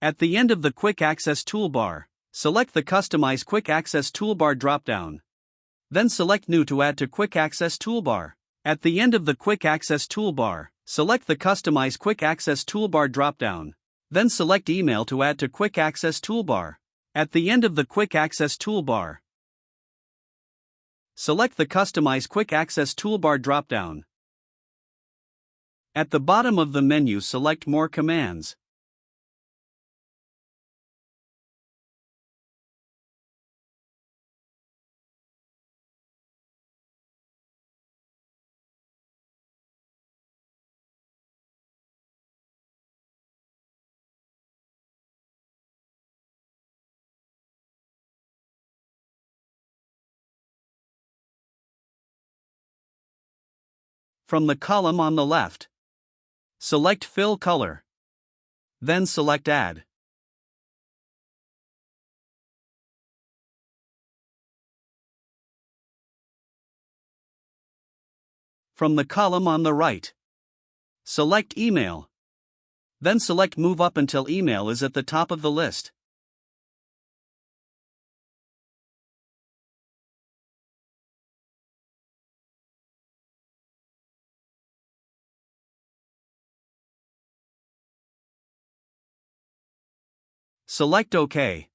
At the end of the Quick Access Toolbar, select the Customize Quick Access Toolbar dropdown. Then select New to add to Quick Access Toolbar. At the end of the Quick Access Toolbar, select the Customize Quick Access Toolbar dropdown. Then select Email to add to Quick Access Toolbar. At the end of the Quick Access Toolbar, select the Customize Quick Access Toolbar dropdown. At the bottom of the menu, select More Commands. From the column on the left, select Fill Color. Then select Add. From the column on the right, select Email. Then select Move up until email is at the top of the list. Select OK.